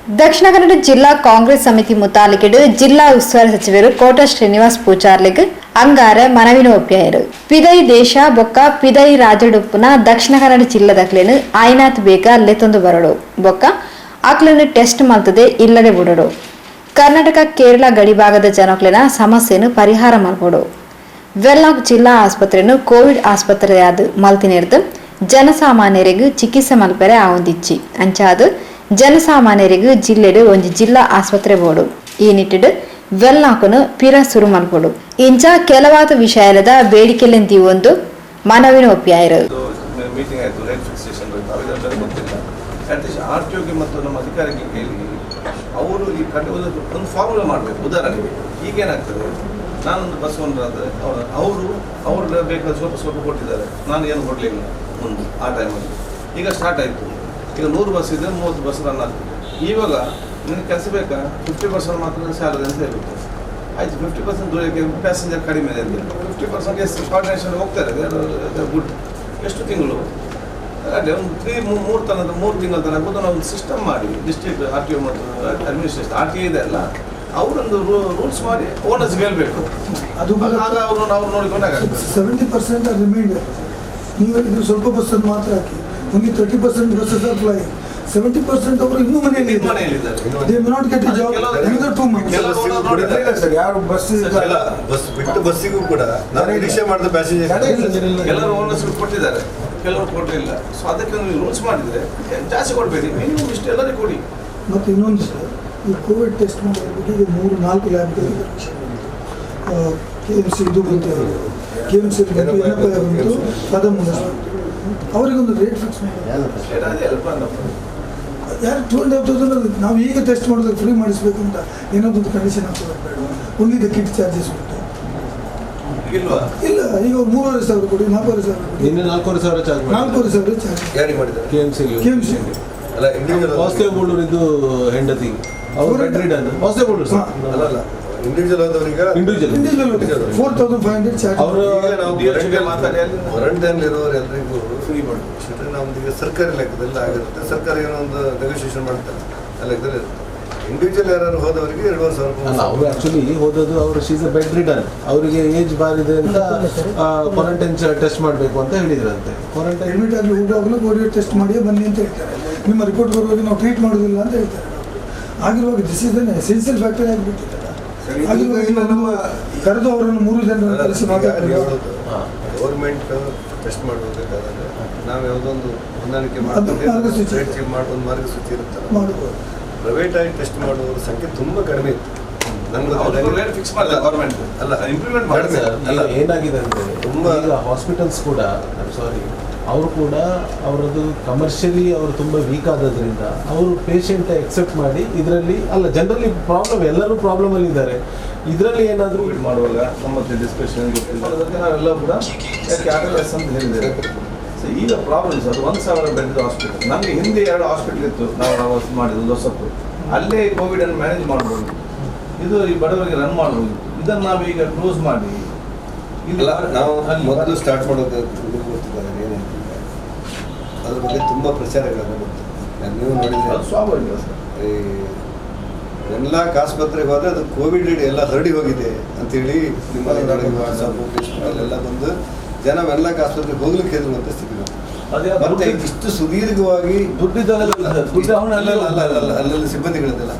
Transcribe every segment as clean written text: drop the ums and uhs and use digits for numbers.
ದಕ್ಷಿಣ ಕನ್ನಡ ಜಿಲ್ಲಾ ಕಾಂಗ್ರೆಸ್ ಸಮಿತಿ ಮುತಾಲಿಕೆಡು ಜಿಲ್ಲಾ ಉಸ್ತುವಾರಿ ಸಚಿವರು ಕೋಟ ಶ್ರೀನಿವಾಸ್ ಪೂಜಾರ್ಲಿಗ್ ಅಂಗಾರ ಮನವಿನ ಒಪ್ಪಿಯಾರು. ಪಿದೈ ದೇಶ ಬೊಕ್ಕ ಪಿದೈ ರಾಜಡುಪ್ಪುನ ದಕ್ಷಿಣ ಕನ್ನಡ ಜಿಲ್ಲೆದಕ್ಲೇನು ಆಯ್ನಾತ್ ಬೇಗ ಅಲ್ಲೆತ್ತೊಂದು ಬರಡು ಬೊಕ್ಕ ಆಕ್ಲನ್ನು ಟೆಸ್ಟ್ ಮಲ್ತದೆ ಇಲ್ಲದೆ ಬಿಡಡು. ಕರ್ನಾಟಕ ಕೇರಳ ಗಡಿಭಾಗದ ಜನಕ್ಲೆನ ಸಮಸ್ಯೆಯನ್ನು ಪರಿಹಾರ ಮಾಡ್ಕೊಡು. ವೆಲ್ಲಾಕ್ ಜಿಲ್ಲಾ ಆಸ್ಪತ್ರೆಯನ್ನು ಕೋವಿಡ್ ಆಸ್ಪತ್ರೆಯಾದ ಮಲ್ತಿನೇರ್ದು ಜನಸಾಮಾನ್ಯರಿಗೂ ಚಿಕಿತ್ಸೆ ಮಲ್ಪರೆ ಆವೊಂದಿಚ್ಚಿ ಅಂಚಾದು ಜನಸಾಮಾನ್ಯರಿಗೂ ಜಿಲ್ಲೆಡು ಒಂದು ಜಿಲ್ಲಾ ಆಸ್ಪತ್ರೆ ಬೋಡು. ಈ ನಿಟ್ಟಿಡು ವೆಲ್ನಾಕನು ಪಿರ ಶುರು ಮಲ್ಪಡು. ಇಂಚ ಕೆಲವಾದ ವಿಷಯದ ಬೇಡಿಕೆಲೆಂದಿ ಒಂದು ಮನವಿನ ಒಪ್ಪಿಯಾರು. ಮತ್ತು ನಮ್ಮ ಅಧಿಕಾರಿಗೆ ಕೇಳಿ ಅವರು ಈ ಒಂದು ಫಾರ್ಮುಲಾ ಮಾಡಬೇಕು. ಉದಾಹರಣೆಗೆ ಈಗೇನಾಗ್ತದೆ, ನಾನೊಂದು ಬಸ್ ಓನರಾದರೆ ಅವರು ಬೇಕಾದ ಸ್ವಲ್ಪ ಕೊಟ್ಟಿದ್ದಾರೆ, ನಾನು ಏನು ಕೊಡಲಿಲ್ಲ ಮುಂದೆ ಆ ಟೈಮಲ್ಲಿ. ಈಗ ಸ್ಟಾರ್ಟ್ ಆಯಿತು, ಈಗ 100 ಬಸ್ ಇದೆ, 30 ಬಸ್ ರನ್ ಆಗ್ತದೆ. ಇವಾಗ ನಿಮಗೆ ಕೆಲಸ ಬೇಕಾ 50% ಮಾತ್ರ ಸ್ಯಾಲರಿ ಅಂತ ಹೇಳುತ್ತೆ. ಆಯಿತು, 50% ದುಡಿಯೋಕ್ಕೆ ಪ್ಯಾಸೆಂಜರ್ ಕಡಿಮೆ ಇದೆ ಅಂತ 50% ಎಷ್ಟು ಕೋಆರ್ಡಿನೇಷನ್ ಹೋಗ್ತಾರೆ ಗುಡ್. ಎಷ್ಟು ತಿಂಗಳು ಅದೇ ಒಂದು 3 ತಿಂಗಳ ತನಕ ನಾವು ಒಂದು ಸಿಸ್ಟಮ್ ಮಾಡಿ ಡಿಸ್ಟ್ರಿಕ್ಟ್ RTO ಮತ್ತು ಅಡ್ಮಿನಿಸ್ಟ್ರೇಷನ್ RTA ಇದೆ ಅಲ್ಲ, ಅವರೊಂದು ರೂಲ್ಸ್ ಮಾಡಿ ಓನರ್ಸ್ಗೆ ಹೇಳಬೇಕು. ಅದು ಆಗ ಅವ್ರು ನೋಡಿಕೊಂಡಾಗ 70% ರಿಮೈಂಡರ್. ನೀವು ಹೇಳಿದ್ರು ಸ್ವಲ್ಪ ಬಸ್ಸನ್ನು ಮಾತ್ರ ಹಾಕಿ, ನಮಗೆ 30% ಬಸ್ಸಸ್ ಆರ್ ಫ್ಲೈಯಿಂಗ್, 70% ಅವರು ಇನ್ನೂ ಮನೆಯಲ್ಲಿದ್ದಾರೆ. ಯಾರು ಬಸ್ ಬಿಟ್ಟು ಬಸ್ಸಿಗೂ ಕೂಡ ನಾವು ನಿರೀಕ್ಷೆ ಮಾಡಿದ ಪ್ಯಾಸೆಂಜರ್ ಕೆಲವರು ಓನರ್ಸ್ ಕೊಟ್ಟಿದ್ದಾರೆ, ಕೆಲವರು ಕೊಡಲಿಲ್ಲ. ಸೊ ಅದಕ್ಕೆ ನೀವು ರೂಲ್ಸ್ ಮಾಡಿದರೆ ಜಾಸ್ತಿ ಕೊಡಬೇಡಿ, ಮಿನಿಮಮ್ ಇಷ್ಟು ಎಲ್ಲರಿಗೂ ಕೊಡಿ. ಮತ್ತು ಇನ್ನೊಂದು ಈ ಕೋವಿಡ್ ಟೆಸ್ಟ್ ಮಾಡೋದಕ್ಕೆ ಈಗ 3-4 ಲ್ಯಾಬ್ಗಳಿಗೆ KMC ಇದು ಬಂತು, KMC ಬಂತು, NFI ಬಂತು, ಕದಮ್ ಅವರಿಗೊಂದು ರೇಟ್ ಫಿಕ್ಸ್ ಮಾಡಿ. ಯಾರು 2,500 ನಾವು ಈಗ ಟೆಸ್ಟ್ ಮಾಡೋದಕ್ಕೆ ಫ್ರೀ ಮಾಡಿಸ್ಬೇಕು ಅಂತ ಏನೊಂದು ಕಂಡೀಷನ್ ಆಗ್ತದೆ ಬೇಡ. ಓನ್ಲಿ ದ ಕಿಟ್ ಚಾರ್ಜಸ್ ಉಂಟು. ಇಲ್ಲ, ಈಗ 3,500 ಕೊಡಿ, 4,500 ಕೊಡಿ. 4,500 ಚಾರ್ಜ್ ಯಾರಿಗೆ ಮಾಡಿದ್ದಾರೆ? KMC ಅಲ್ಲ, ಇಂಡಿವಿಜುವಲ್ ಇದು ಹೆಂಡತಿ ಅವರು ಅಲ್ಲ ಇಂಡಿವಿಜುವಲ್ ಆದವರಿಗೆ 4,500 ಚಾರ್ಜ್. ವಾರಂಟೈನಲ್ಲಿರೋರು ಎಲ್ಲರಿಗೂ ಫ್ರೀ ಮಾಡಿ ನಮ್ದು ಸರ್ಕಾರಿ ಲೆಕ್ಕದಲ್ಲಿ ಆಗಿರುತ್ತೆ. ಸರ್ಕಾರ ಏನೋ ಒಂದು ನೆಗೋಷಿಯೇಷನ್ ಮಾಡ್ತಾರೆ, ಆ ಲೆಕ್ಕದಲ್ಲಿ ಇರುತ್ತೆ. ಇಂಡಿವಿಜುವಲ್ ಯಾರು ಹೋದವರಿಗೆ 2,500 ರೂಪಾಯಿ. ಅವರು ಆಕ್ಚುಲಿ ಹೋದದ್ದು ಅವರು ಶೀಸ್ ಅ ಬೆಡ್ ರಿಡನ್, ಅವರಿಗೆ ಏಜ್ ಬಾರಿದೆ ಅಂತ ಕ್ವಾರಂಟೈನ್ ಟೆಸ್ಟ್ ಮಾಡಬೇಕು ಅಂತ ಹೇಳಿದ್ರಂತೆ. ಕ್ವಾರಂಟೈನ್ ಅಡ್ಮಿಟ್ ಆಗಿ ಹೋಗುವಾಗಲೂ ಕೋವಿಡ್ ಟೆಸ್ಟ್ ಮಾಡಿ ಬನ್ನಿ ಅಂತ ಹೇಳ್ತಾರೆ. ನಿಮ್ಮ ರಿಪೋರ್ಟ್ ಬರುವಾಗ ನಾವು ಟ್ರೀಟ್ ಮಾಡೋದಿಲ್ಲ ಅಂತ ಹೇಳ್ತಾರೆ. ಆಗಿರುವಾಗ this is an essential factor ಆಗಿಬಿಟ್ಟಿದ್ದಾರೆ. ಆಗಿರುವಾಗ ನಮ್ಮ ಕರೆದು ಅವರನ್ನು 3 ಜನರನ್ನು ಕರೆಸಿ ಮಾತಾಡ್ತಾರೆ. ಗೌರ್ಮೆಂಟ್ ಟೆಸ್ಟ್ ಮಾಡಬೇಕಾದ್ರೆ ನಾವು ಯಾವುದೊಂದು ಹೊಂದಾಣಿಕೆ ಮಾಡ್ಕೊಂಡು ಮಾಡೋದು ಮಾರ್ಗಸೂಚಿ ಇರುತ್ತಲ್ಲ, ಮಾಡ್ಬೋದು. ಪ್ರೈವೇಟ್ ಆಗಿ ಟೆಸ್ಟ್ ಮಾಡುವವರ ಸಂಖ್ಯೆ ತುಂಬ ಕಡಿಮೆ ಇತ್ತು. ಫಿಕ್ಸ್ ಮಾಡಿಲ್ಲ ಗೌರ್ಮೆಂಟ್ ಅಲ್ಲ, ಇಂಪ್ಲಿಮೆಂಟ್ ಮಾಡಿಲ್ಲ. ಏನಾಗಿದೆ ಅಂದರೆ ತುಂಬ ಹಾಸ್ಪಿಟಲ್ಸ್ ಕೂಡ ಅವರು ಕೂಡ ಅವರದ್ದು ಕಮರ್ಷಿಯಲಿ ಅವರು ತುಂಬ ವೀಕ್ ಆದದ್ರಿಂದ ಅವರು ಪೇಷಂಟ್ ಎಕ್ಸೆಪ್ಟ್ ಮಾಡಿ ಇದರಲ್ಲಿ ಅಲ್ಲ, ಜನರಲಿ ಪ್ರಾಬ್ಲಮ್ ಎಲ್ಲರೂ ಪ್ರಾಬ್ಲಮಲ್ಲಿ ಇದ್ದಾರೆ. ಇದರಲ್ಲಿ ಏನಾದರೂ ಮಾಡುವಾಗ ನಮ್ಮ ಡಿಸ್ಕಷನ್ ಗೊತ್ತಿಲ್ಲ, ನಾವೆಲ್ಲ ಕೂಡ ಕ್ಯಾಟಲೆಸ್ ಅಂತ ಹೇಳಿದ್ದೇವೆ. ಸೊ ಈಗ ಪ್ರಾಬ್ಲಮ್ಸ್ ಅದು 1,000 ಬೆಡ್ ಹಾಸ್ಪಿಟಲ್. ನಮಗೆ ಹಿಂದೆ 2 ಹಾಸ್ಪಿಟಲ್ ಇತ್ತು, ನಾವು ಮಾಡಿದ್ದು ಹೊಸತ್ತು. ಅಲ್ಲೇ ಕೋವಿಡನ್ನು ಮ್ಯಾನೇಜ್ ಮಾಡ್ಬೋದು, ಇದು ಈ ಬಡವರಿಗೆ ರನ್ ಮಾಡ್ಬೋದು. ಇದನ್ನು ನಾವು ಈಗ ಕ್ಲೋಸ್ ಮಾಡಿ ಇಲ್ಲ, ನಾವು ಮೊದಲು ಸ್ಟಾರ್ಟ್ ಮಾಡೋದು ಗೊತ್ತಿದ್ದಾರೆ ಏನಂತ ಅದ್ರ ಬಗ್ಗೆ ತುಂಬ ಪ್ರಚಾರಗಳನ್ನು ಗೊತ್ತು. ನೀವು ನೋಡಿದ್ರೆ ಸ್ವಾಭಾವಿಕ ಈ ವೆನ್ಲಾಕ್ ಆಸ್ಪತ್ರೆಗೆ ಹೋದರೆ ಅದು ಕೋವಿಡ್ ಎಲ್ಲ ಹರಡಿ ಹೋಗಿದೆ ಅಂತೇಳಿ ನಿಮ್ಮ ವಾಟ್ಸಪ್ ಫೇಸ್ಬುಕ್ಕಲ್ಲೆಲ್ಲ ಬಂದು ಜನ ವೆನ್ಲಾಕ್ ಆಸ್ಪತ್ರೆಗೆ ಹೋಗ್ಲಿಕ್ಕೆ ಹೆದರುವಂಥ ಸ್ಥಿತಿ. ಮತ್ತೆ ಇಷ್ಟು ಸುದೀರ್ಘವಾಗಿ ಅಲ್ಲಲ್ಲಿ ಸಿಬ್ಬಂದಿಗಳಿದ್ದಲ್ಲ,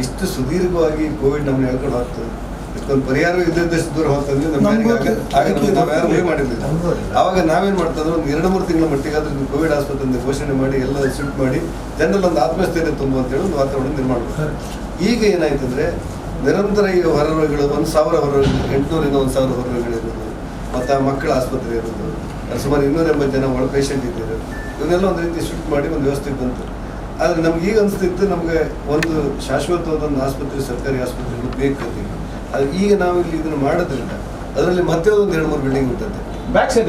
ಇಷ್ಟು ಸುದೀರ್ಘವಾಗಿ ಕೋವಿಡ್ ನಮ್ಮನ್ನ ಹೇಳ್ಕೊಂಡು ಹೋಗ್ತದೆ. ಇದಕ್ಕೊಂದು ಪರಿಹಾರ ಇದ್ದಷ್ಟು ದೂರ ಹೋಗ್ತದೆ ನಾವು ಯಾರು ಊಹೆ ಮಾಡಿರಲಿಲ್ಲ. ಆವಾಗ ನಾವೇನು ಮಾಡ್ತಂದ್ರೆ ಒಂದು 2-3 ತಿಂಗಳ ಮಟ್ಟಿಗೆ ಅದ್ರ ಕೋವಿಡ್ ಆಸ್ಪತ್ರೆ ಘೋಷಣೆ ಮಾಡಿ ಎಲ್ಲ ಶಿಫ್ಟ್ ಮಾಡಿ ಜನರಲ್ಲಿ ಒಂದು ಆತ್ಮಸ್ಥೈರ್ಯ ತುಂಬ ಅಂತೇಳಿ ಒಂದು ವಾತಾವರಣ ನಿರ್ಮಾಣ ಮಾಡ್ತಾರೆ. ಈಗ ಏನಾಯ್ತು ಅಂದರೆ ನಿರಂತರ ಈ ಹೊರರೋಗಿಗಳು 1,000 ಹೊರರೋಗಿಗಳು, 800ರಿಂದ 1,000 ಹೊರರೋಗಿಗಳಿರ್ಬೋದು, ಮತ್ತು ಮಕ್ಕಳ ಆಸ್ಪತ್ರೆ ಇರೋದು, ಸುಮಾರು 280 ಜನ ಒಳ ಪೇಷಂಟ್ ಇದ್ದಾರೆ. ಇವನ್ನೆಲ್ಲ ಒಂದು ರೀತಿ ಶಿಫ್ಟ್ ಮಾಡಿ ಒಂದು ವ್ಯವಸ್ಥೆಗೆ ಬಂತು. ಆದರೆ ನಮ್ಗೆ ಈಗ ಅನಿಸ್ತಿತ್ತು ನಮಗೆ ಒಂದು ಶಾಶ್ವತವಾದ ಒಂದು ಆಸ್ಪತ್ರೆ, ಸರ್ಕಾರಿ ಆಸ್ಪತ್ರೆಗಳು ಬೇಕು. ಅದು ಈಗ ನಾವು ಇಲ್ಲಿ ಇದನ್ನು ಮಾಡೋದ್ರಿಂದ ಅದರಲ್ಲಿ ಮತ್ತೆ ಒಂದು 2-3 ಬಿಲ್ಡಿಂಗ್ ಉಂಟಂತೆ ಬ್ಯಾಕ್ ಸೈಡ್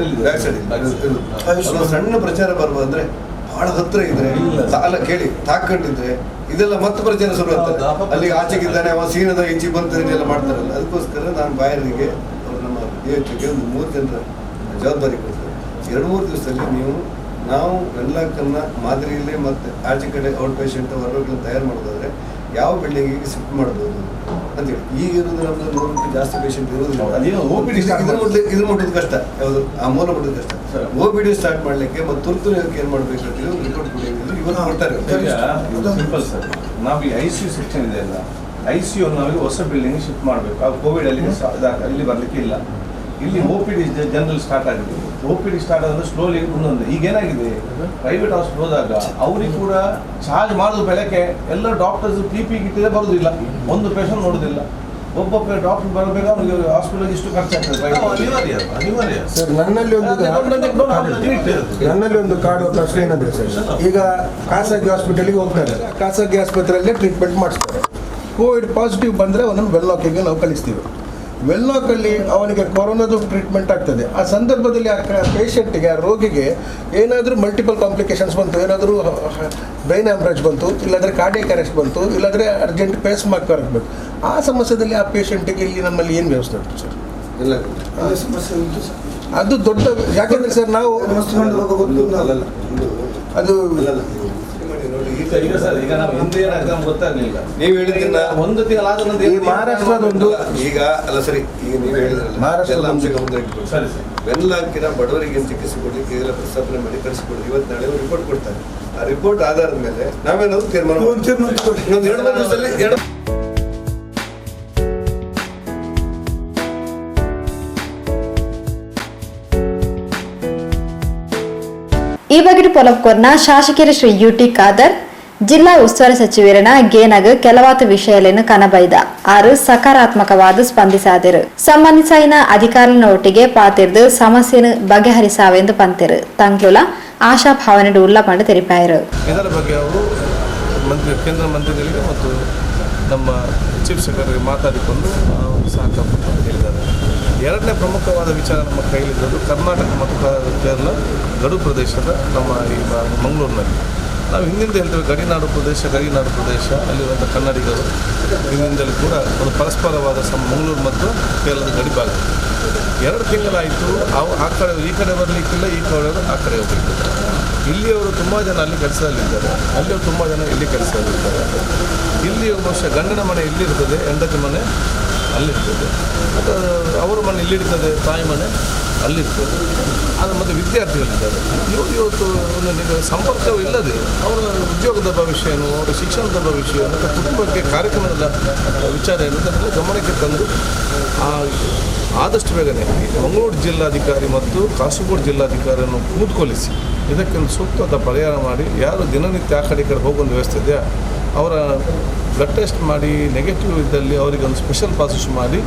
ಸಣ್ಣ ಪ್ರಚಾರ ಬರುವ ಅಂದರೆ ಭಾಳ ಹತ್ತಿರ ಇದ್ರೆ ಸಾಲ ಕೇಳಿ ತಾಕೊಂಡಿದ್ರೆ ಇದೆಲ್ಲ ಮತ್ತೆ ಪ್ರಚಾರ ಶುರು ಆಗ್ತದೆ. ಅಲ್ಲಿಗೆ ಆಚೆಗಿದ್ದಾನೆ ಅವ ಸೀನದ ಈಚೆ ಬಂತಾನೆ ಎಲ್ಲ ಮಾಡ್ತಾರಲ್ಲ. ಅದಕ್ಕೋಸ್ಕರ ನಾನು ಬಾಯರಿಗೆ ಅವರು ನಮ್ಮ DHOಗೆ ಒಂದು 3 ಜನರ ಜವಾಬ್ದಾರಿ ಕೊಡ್ತಾರೆ. 2-3 ದಿವಸದಲ್ಲಿ ನಾವು ವೆನ್ಲಾಕನ್ನು ಮಾದರಿಯಲ್ಲೇ ಮತ್ತು ಆಚೆ ಕಡೆ ಔಟ್ ಪೇಷಂಟ್ ಹೊರರೋಗಿಗಳನ್ನು ತಯಾರು ಮಾಡೋದಾದರೆ ಯಾವ ಬಿಲ್ಡಿಂಗಿಗೆ ಶಿಫ್ಟ್ ಮಾಡ್ಬೋದು ಅಂತೇಳಿ. ಈಗ ಇರೋದು ನಮ್ದು 100 ಜಾಸ್ತಿ ಪೇಷಂಟ್ ಇರೋದಿಲ್ಲ. ಅದೇನು OPD ಇದ್ರ ಮುಟ್ಟೋದು ಕಷ್ಟ, ಯಾವುದು ಆ ಮೂಲ ಮುಟ್ಟೋದು ಕಷ್ಟ. OPD ಸ್ಟಾರ್ಟ್ ಮಾಡ್ಲಿಕ್ಕೆ ಮತ್ತು ತುರ್ತು ಏನು ಮಾಡ್ಬೇಕು ಅಂತ ಒಂದು ರಿಪೋರ್ಟ್ ಕೊಡಿ ಇವತ್ತು ಕೊಡ್ತಾರೆ. ಸಿಂಪಲ್ ಸರ್, ನಾವು ಈ ICU ಸೆಕ್ಷನ್ ಇದೆ ಅಲ್ಲ, ICU ನಾವೀಗ ಹೊಸ ಬಿಲ್ಡಿಂಗ್ ಶಿಫ್ಟ್ ಮಾಡಬೇಕು. ಆ ಕೋವಿಡ್ ಅಲ್ಲಿ ಇಲ್ಲಿ ಬರ್ಲಿಕ್ಕೆ ಇಲ್ಲ. ಇಲ್ಲಿ OPD ಜನರಲ್ ಸ್ಟಾರ್ಟ್ ಆಗಿದೆ. OPD ಸ್ಟಾರ್ಟ್ ಆದ್ರೆ ಸ್ಲೋಲಿ ಒಂದೊಂದು. ಈಗ ಏನಾಗಿದೆ, ಪ್ರೈವೇಟ್ ಹಾಸ್ಪಿಟಲ್ ಹೋದಾಗ ಅವ್ರಿಗೆ ಕೂಡ ಚಾರ್ಜ್ ಮಾಡೋದು ಬೆಳಗ್ಗೆ ಎಲ್ಲ ಡಾಕ್ಟರ್ಸ್ PP ಗಿಟ್ಟಿದೆ ಬರೋದಿಲ್ಲ, ಒಂದು ಪೇಷಂಟ್ ನೋಡೋದಿಲ್ಲ. ಒಬ್ಬೊಬ್ಬ ಡಾಕ್ಟರ್ ಬರಬೇಕು, ಅವ್ರಿಗೆ ಹಾಸ್ಪಿಟಲ್ಗೆ ಇಷ್ಟು ಖರ್ಚಾಗ್ತದೆ. ಅನಿವಾರ್ಯ ಸರ್, ನನ್ನಲ್ಲಿ ಒಂದು ಕಾಡುವ ಪ್ರಶ್ನೆ ಏನಂದ್ರೆ ಸರ್, ಈಗ ಖಾಸಗಿ ಹಾಸ್ಪಿಟಲ್ಗೆ ಹೋಗ್ತಾರೆ, ಖಾಸಗಿ ಆಸ್ಪತ್ರೆಯಲ್ಲೇ ಟ್ರೀಟ್ಮೆಂಟ್ ಮಾಡಿಸ್ತಾರೆ. ಕೋವಿಡ್ ಪಾಸಿಟಿವ್ ಬಂದರೆ ಅವನನ್ನು ವೆಲ್ಲಾಕಿಗೆ ನಾವು ಕಳಿಸ್ತೀವಿ. ವೆಲ್ಲಾಕಲ್ಲಿ ಅವನಿಗೆ ಕೊರೋನಾದು ಟ್ರೀಟ್ಮೆಂಟ್ ಆಗ್ತದೆ. ಆ ಸಂದರ್ಭದಲ್ಲಿ ಆ ಪೇಷಂಟಿಗೆ, ಆ ರೋಗಿಗೆ ಏನಾದರೂ ಮಲ್ಟಿಪಲ್ ಕಾಂಪ್ಲಿಕೇಶನ್ಸ್ ಬಂತು, ಏನಾದರೂ ಬ್ರೈನ್ ಹ್ಯಾಮ್ರೇಜ್ ಬಂತು, ಇಲ್ಲಾಂದರೆ ಕಾರ್ಡಿಯಕ್ ಅರೆಸ್ಟ್ ಬಂತು, ಇಲ್ಲಾಂದರೆ ಅರ್ಜೆಂಟ್ ಪೇಸ್ ಮೇಕರ್ ಆಗಬೇಕು. ಆ ಸಮಸ್ಯೆದಲ್ಲಿ ಆ ಪೇಷಂಟಿಗೆ ಇಲ್ಲಿ ನಮ್ಮಲ್ಲಿ ಏನು ವ್ಯವಸ್ಥೆ ಉಂಟು ಸರ್? ಇಲ್ಲ ಸಮಸ್ಯೆ ಉಂಟು ಸರ್. ಅದು ದೊಡ್ಡ, ಯಾಕೆಂದರೆ ಸರ್ ನಾವು ಅದು ಈಗ ಸರ್, ಈಗ ನಾವು ಹಿಂದೆ ಏನಾಗ್ತದೆ ಗೊತ್ತಾಗ್ಲಿಲ್ಲ. ನೀವು ಹೇಳಿದ್ರಲ್ಲ ಒಂದು ತಿಂಗಳಾದ ನಂತರ ಈ ಮಹಾರಾಷ್ಟ್ರದೊಂದು ಈಗ ಅಲ್ಲ ಸರಿ, ಈಗ ನೀವು ಹೇಳಿದ್ರಲ್ಲ ಮಹಾರಾಷ್ಟ್ರದ ಎಲ್ಲ ಅಂಶ ಗಮನ ಇಟ್ಕೊಂಡು ಸರಿ ಸರ್, ವೆನ್ಲಾಕಿನ ಬಡವರಿಗೆ ಚಿಕಿತ್ಸೆ ಕೊಡ್ಲಿಕ್ಕೆ ಈಗೆಲ್ಲ ಪ್ರಸ್ತಾಪನೆ ಮಾಡಿ ಕಳಿಸಿಕೊಡಿ. ಇವತ್ತು ನಾಳೆ ರಿಪೋರ್ಟ್ ಕೊಡ್ತಾರೆ. ಆ ರಿಪೋರ್ಟ್ ಆಧಾರದ ಮೇಲೆ ನಾವೇನಾದ್ರು ತೀರ್ಮಾನ ಇನ್ನೊಂದು 2 ದಿವಸದಲ್ಲಿ ಈ ಬಗ್ಗೆ ಪೊಲಪ್ಕೋರ್ನ ಶಾಸಕರ ಶ್ರೀ UT ಖಾದರ್ ಜಿಲ್ಲಾ ಉಸ್ತುವಾರಿ ಸಚಿವರನ ಗೇನಗ ಕೆಲವಾತು ವಿಷಯಗಳನ್ನು ಕನಬೈದ ಆರು ಸಕಾರಾತ್ಮಕವಾದ ಸ್ಪಂದಿಸಾದರು. ಸಂಬಂಧಿಸಿನ ಅಧಿಕಾರಿನ ಒಟ್ಟಿಗೆ ಪಾತಿರ್ದು ಸಮಸ್ಯೆಯನ್ನು ಬಗೆಹರಿಸಾವೆಂದು ಪಂತಿರು ತಂಗ್ಲುಲ ಆಶಾಭಾವನೆ ಉಲ್ಲಪಂಡ ತೆರಿಪಾಯರು. ಇದರ ಬಗ್ಗೆ ಅವರು ಕೇಂದ್ರ ಮಂತ್ರಿಗಳಿಗೆ ಮತ್ತು ನಮ್ಮ ಚೀಫ್ ಸೆಕ್ರೆಟರಿ ಮಾತಾಡಿಕೊಂಡು ಸಹಕಾರ ಹೇಳಿದ್ದಾರೆ. ಎರಡನೇ ಪ್ರಮುಖವಾದ ವಿಚಾರ ನಮ್ಮ ಕೈಲಿದ್ದದ್ದು ಕರ್ನಾಟಕ ಮತ್ತು ಕೇರಳ ಗಡು ಪ್ರದೇಶದ ನಮ್ಮ ಈ ಮಂಗಳೂರಿನಲ್ಲಿ ನಾವು ಹಿಂದಿಂದ ಹೇಳ್ತೇವೆ ಗಡಿನಾಡು ಪ್ರದೇಶ ಅಲ್ಲಿರುವಂಥ ಕನ್ನಡಿಗರು ಹಿಂದಿಂದಲೂ ಕೂಡ ಒಂದು ಪರಸ್ಪರವಾದ ಮಂಗಳೂರು ಮತ್ತು ಕೇರಳದ ಗಡಿ ಭಾಗ. 2 ತಿಂಗಳಾಯಿತು. ಆ ಕಡೆ ಈ ಕಡೆ ಬರಲಿಕ್ಕಿಲ್ಲ, ಈ ಕಡೆ ಆ ಕಡೆ ಹೋಗಲಿಕ್ಕಿಲ್ಲ. ಇಲ್ಲಿಯವರು ತುಂಬ ಜನ ಅಲ್ಲಿ ಕೆಲಸದಲ್ಲಿದ್ದಾರೆ, ಅಲ್ಲಿಯವರು ತುಂಬ ಜನ ಇಲ್ಲಿ ಕೆಲಸದಲ್ಲಿದ್ದಾರೆ. ಇಲ್ಲಿ ಬಹುಶಃ ಗಂಡನ ಮನೆ ಇಲ್ಲಿರ್ತದೆ, ಹೆಂಡತಿ ಮನೆ ಅಲ್ಲಿರ್ತದೆ, ಅಥವಾ ಅವರ ಮನೆ ಇಲ್ಲಿರ್ತದೆ, ತಾಯಿ ಮನೆ ಅಲ್ಲಿರ್ತದೆ. ಅದು ಮತ್ತು ವಿದ್ಯಾರ್ಥಿಗಳಿದ್ದಾರೆ. ಇವತ್ತು ಸಂಪರ್ಕವೂ ಇಲ್ಲದೆ ಅವರ ಉದ್ಯೋಗದ ಭವಿಷ್ಯ ಏನು, ಅವರ ಶಿಕ್ಷಣದ ಭವಿಷ್ಯ ಮತ್ತು ಕುಟುಂಬಕ್ಕೆ ಕಾರ್ಯಕ್ರಮದ ವಿಚಾರ ಎನ್ನುವುದನ್ನೆಲ್ಲ ಗಮನಕ್ಕೆ ತಂದು ಆದಷ್ಟು ಬೇಗನೆ ಮಂಗಳೂರು ಜಿಲ್ಲಾಧಿಕಾರಿ ಮತ್ತು ಕಾಸರಗೋಡು ಜಿಲ್ಲಾಧಿಕಾರಿಯನ್ನು ಕೂತ್ಕೊಳಿಸಿ ಇದಕ್ಕೆ ಒಂದು ಸೂಕ್ತವಾದ ಪರಿಹಾರ ಮಾಡಿ, ಯಾರು ದಿನನಿತ್ಯ ಆ ಕಡೆ ಹೋಗುವ ವ್ಯವಸ್ಥೆ ಇದೆಯಾ ಅವರ ಬ್ಲಡ್ ಟೆಸ್ಟ್ ಮಾಡಿ ನೆಗೆಟಿವ್ ಇದ್ದಲ್ಲಿ ಅವರಿಗೆ ಒಂದು ಸ್ಪೆಷಲ್ ಪಾಸಸ್ ಮಾಡಿ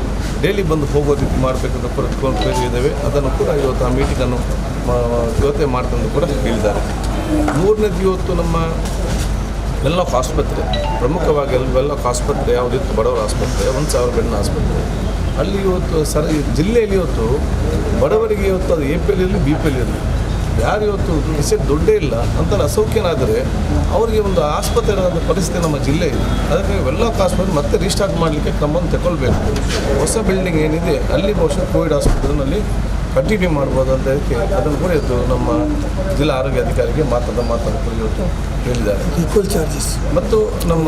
ಡೈಲಿ ಬಂದು ಹೋಗೋ ರೀತಿ ಮಾಡಬೇಕಂತ ಇದ್ದೇವೆ. ಅದನ್ನು ಕೂಡ ಇವತ್ತು ಆ ಮೀಟಿಂಗನ್ನು ಇವತ್ತೇ ಮಾಡ್ಕೊಂಡು ಕೂಡ ಹೇಳಿದ್ದಾರೆ. 3ನೇದು ಇವತ್ತು ನಮ್ಮ ವೆನ್ಲಾಕ್ ಆಸ್ಪತ್ರೆ, ಪ್ರಮುಖವಾಗಿ ವೆನ್ಲಾಕ್ ಆಸ್ಪತ್ರೆ ಯಾವುದಿತ್ತು ಬಡವರ ಆಸ್ಪತ್ರೆ, 1000 ಬೆಡ್ನ ಆಸ್ಪತ್ರೆ. ಅಲ್ಲಿ ಇವತ್ತು ಜಿಲ್ಲೆಯಲ್ಲಿ ಇವತ್ತು ಬಡವರಿಗೆ ಇವತ್ತು ಅದು APL ಇರಲಿ BPL ಇರಲಿ, ಯಾರು ಇವತ್ತು ಕಿಸೆ ದುಡ್ಡೇ ಇಲ್ಲ ಅಂತ ಅಸೌಖ್ಯನಾದರೆ ಅವರಿಗೆ ಒಂದು ಆಸ್ಪತ್ರೆ ಇರೋಂಥ ಪರಿಸ್ಥಿತಿ ನಮ್ಮ ಜಿಲ್ಲೆ ಇದೆ. ಅದಕ್ಕೆ ವೆನ್ಲಾಕ್ ಆಸ್ಪತ್ರೆ ಮತ್ತೆ ರೀಸ್ಟಾರ್ಟ್ ಮಾಡಲಿಕ್ಕೆ ಕ್ರಮವನ್ನು ತಗೊಳ್ಬೇಕು. ಹೊಸ ಬಿಲ್ಡಿಂಗ್ ಏನಿದೆ ಅಲ್ಲಿ ಬಹುಶಃ ಕೋವಿಡ್ ಆಸ್ಪತ್ರೆಯಲ್ಲಿ ಕಂಟಿನ್ಯೂ ಮಾಡ್ಬೋದು ಅಂತ ಹೇಳಿ ಅದನ್ನು ಕೂಡ ಇವತ್ತು ನಮ್ಮ ಜಿಲ್ಲಾ ಆರೋಗ್ಯ ಅಧಿಕಾರಿಗೆ ಮಾತಾಡ್ಕೊಂಡು ಇವತ್ತು ಹೇಳಿದ್ದಾರೆ. ಈಕ್ವಲ್ ಚಾರ್ಜಸ್ ಮತ್ತು ನಮ್ಮ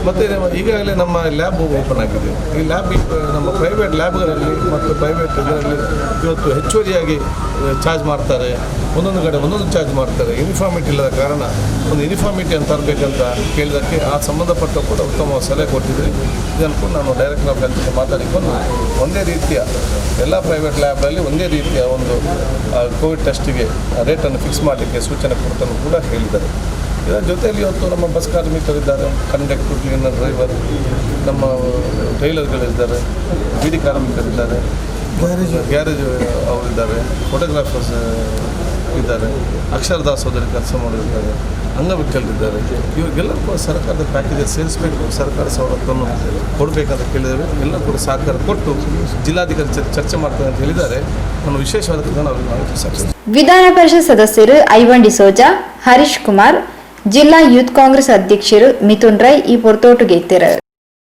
ಮತ್ತು ಈಗಾಗಲೇ ನಮ್ಮ ಲ್ಯಾಬ್ ಓಪನ್ ಆಗಿದೆ. ಈ ಲ್ಯಾಬ್ ನಮ್ಮ ಪ್ರೈವೇಟ್ ಲ್ಯಾಬ್ಗಳಲ್ಲಿ ಮತ್ತು ಪ್ರೈವೇಟ್ ಇದರಲ್ಲಿ ಇವತ್ತು ಹೆಚ್ಚುವರಿಯಾಗಿ ಚಾರ್ಜ್ ಮಾಡ್ತಾರೆ, ಒಂದೊಂದು ಕಡೆ ಒಂದೊಂದು ಚಾರ್ಜ್ ಮಾಡ್ತಾರೆ. ಯೂನಿಫಾರ್ಮಿಟಿ ಇಲ್ಲದ ಕಾರಣ ಒಂದು ಯೂನಿಫಾರ್ಮಿಟಿಯನ್ನು ತರಬೇಕಂತ ಕೇಳಿದ್ದಕ್ಕೆ ಆ ಸಂಬಂಧಪಟ್ಟ ಕೂಡ ಉತ್ತಮ ಸಲಹೆ ಕೊಟ್ಟಿದ್ರಿ. ಇದನ್ನು ಕೂಡ ನಾನು ಡೈರೆಕ್ಟರ್ ಆಫ್ ಹೆಲ್ತ್ಗೆ ಮಾತಾಡಿಕೊಂಡು ಒಂದೇ ರೀತಿಯ ಎಲ್ಲ ಪ್ರೈವೇಟ್ ಲ್ಯಾಬಲ್ಲಿ ಒಂದೇ ರೀತಿಯ ಒಂದು ಕೋವಿಡ್ ಟೆಸ್ಟಿಗೆ ರೇಟನ್ನು ಫಿಕ್ಸ್ ಮಾಡಲಿಕ್ಕೆ ಸೂಚನೆ ಕೊಡ್ತಾನು ಕೂಡ ಹೇಳಿದ್ದಾರೆ. ಇದರ ಜೊತೆಯಲ್ಲಿ ಇವತ್ತು ನಮ್ಮ ಬಸ್ ಕಾರ್ಮಿಕರಿದ್ದಾರೆ, ಕಂಡಕ್ಟರ್, ಕ್ಲೀನರ್, ಡ್ರೈವರ್, ನಮ್ಮ ಟೈಲರ್ಗಳಿದ್ದಾರೆ, ಬೀಡಿ ಕಾರ್ಮಿಕರಿದ್ದಾರೆ, ಗ್ಯಾರೇಜ್ ಅವರಿದ್ದಾರೆ, ಫೋಟೋಗ್ರಾಫರ್ಸ್ ಇದ್ದಾರೆ, ಅಕ್ಷರದಾಸ್ ಸೋದರಿ ಕೆಲಸ ಮಾಡೋರಿದ್ದಾರೆ, ಅಂಗವಿಕಲರಿದ್ದಾರೆ. ಇವಾಗೆಲ್ಲ ಕೂಡ ಸರ್ಕಾರದ ಪ್ಯಾಕೇಜ್ ಸೇರಿಸಬೇಕು, ಸರ್ಕಾರ ಸವಲತ್ತನ್ನು ಕೊಡಬೇಕಂತ ಕೇಳಿದ್ದೇವೆ. ಎಲ್ಲ ಕೂಡ ಸಹಕಾರ ಕೊಟ್ಟು ಜಿಲ್ಲಾಧಿಕಾರಿ ಚರ್ಚೆ ಮಾಡ್ತಾರೆ ಅಂತ ಹೇಳಿದ್ದಾರೆ. ನಾನು ವಿಶೇಷವಾದ ನಾವು ವಿಧಾನ ಪರಿಷತ್ ಸದಸ್ಯರು ಐವನ್ ಡಿಸೋಜಾ, ಹರೀಶ್ ಕುಮಾರ್, ಜಿಲ್ಲಾ ಯೂತ್ ಕಾಂಗ್ರೆಸ್ ಅಧ್ಯಕ್ಷರು ಮಿಥುನ್ ರೈ ಈ ಪೊರ್ತೋಟುಗೆ ಇತ್ತರು.